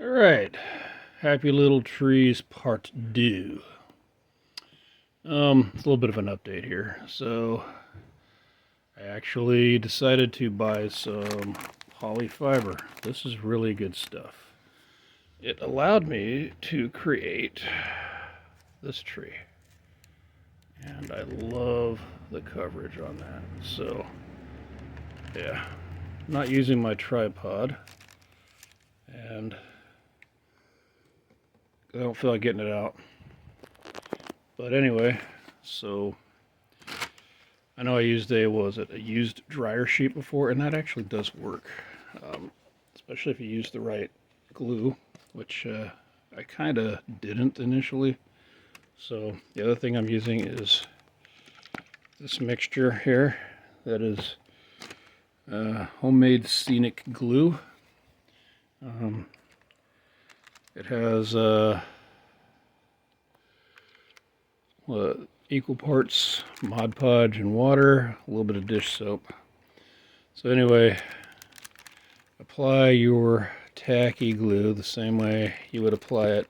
Alright, Happy Little Trees Part 2. It's a little bit of an update here. So, I actually decided to buy some polyfiber. This is really good stuff. It allowed me to create this tree. And I love the coverage on that. So, yeah, I'm not using my tripod. And I don't feel like getting it out. But anyway, so I know I used a used dryer sheet before, and that actually does work. Especially if you use the right glue, which I kind of didn't initially. So the other thing I'm using is this mixture here that is homemade scenic glue. It has equal parts Mod Podge and water, a little bit of dish soap. So anyway, apply your tacky glue the same way you would apply it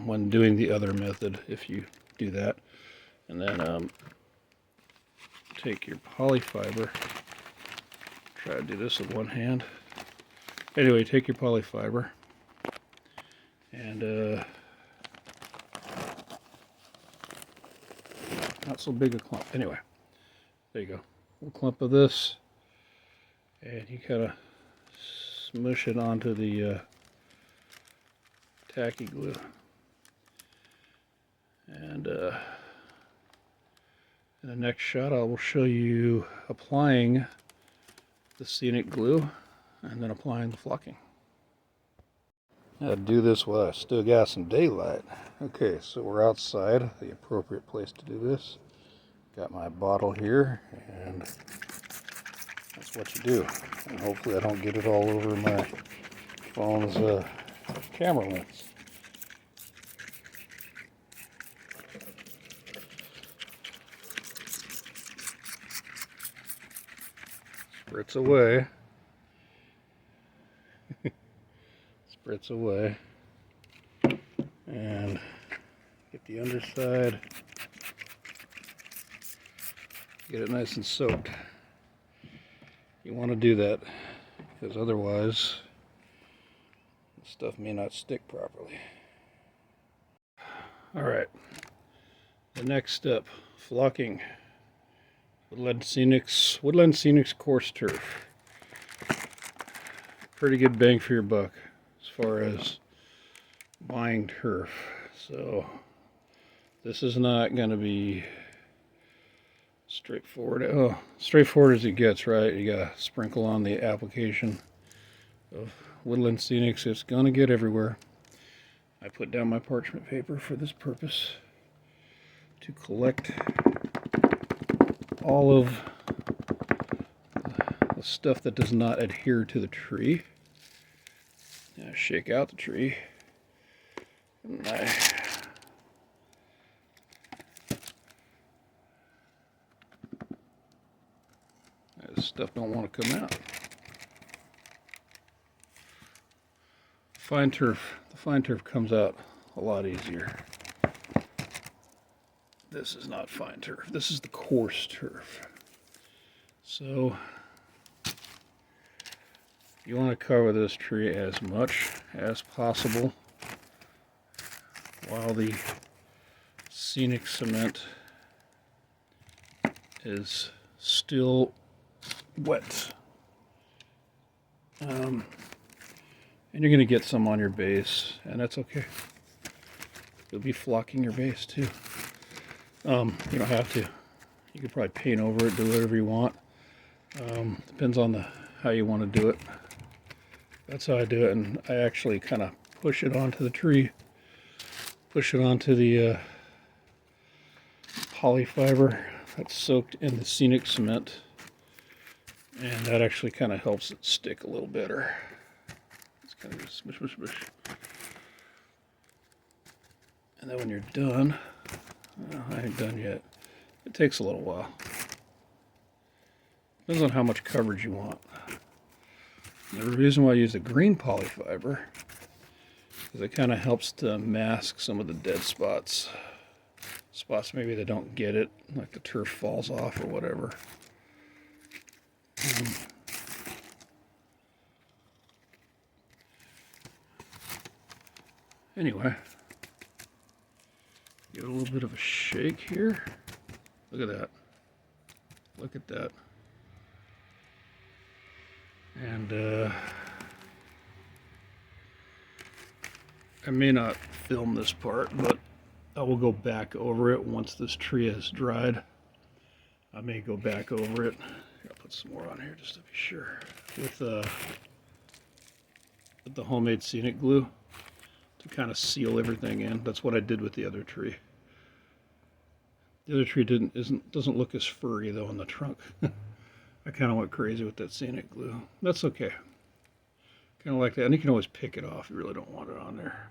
when doing the other method, if you do that. And then take your polyfiber. Try to do this with one hand. Anyway, take your polyfiber and not so big a clump. Anyway, there you go. A little clump of this, and you kind of smush it onto the tacky glue. And in the next shot, I will show you applying the scenic glue and then applying the flocking. Now to do this while I still got some daylight. Okay, so we're outside, the appropriate place to do this. Got my bottle here, and that's what you do. And hopefully I don't get it all over my phone's camera lens. Spritz away. Spritz away. And get the underside. Get it nice and soaked. You want to do that because otherwise the stuff may not stick properly. Alright, the next step, flocking. Woodland scenics coarse turf. Pretty good bang for your buck as far as buying turf. So this is not going to be straightforward. Straightforward as it gets, right? You gotta sprinkle on the application of woodland scenics. It's gonna get everywhere. I put down my parchment paper for this purpose to collect all of the stuff that does not adhere to the tree. Now shake out the tree. And this stuff don't want to come out. Fine turf. The fine turf comes out a lot easier. This is not fine turf. This is the coarse turf. So you want to cover this tree as much as possible while the scenic cement is still wet. And you're going to get some on your base, and that's okay. You'll be flocking your base too. You don't have to. You could probably paint over it, do whatever you want. Depends on how you want to do it. That's how I do it, and I actually kind of push it onto the tree. Push it onto the polyfiber that's soaked in the scenic cement. And that actually kind of helps it stick a little better. It's kind of just smush, smush, smush. And then when you're done, well, I ain't done yet. It takes a little while. Depends on how much coverage you want. And the reason why I use the green polyfiber because it kind of helps to mask some of the dead spots. Spots maybe that don't get it, like the turf falls off or whatever. Anyway, give it a little bit of a shake here. Look at that. Look at that. And I may not film this part, but I will go back over it once this tree has dried. I may go back over it. I'll put some more on here just to be sure. With the homemade scenic glue to kind of seal everything in. That's what I did with the other tree. The other tree doesn't look as furry though on the trunk. I kind of went crazy with that scenic glue. That's okay. Kind of like that, and you can always pick it off if you really don't want it on there.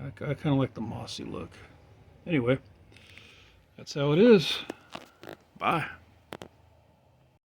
I kind of like the mossy look. Anyway, that's how it is. Bye.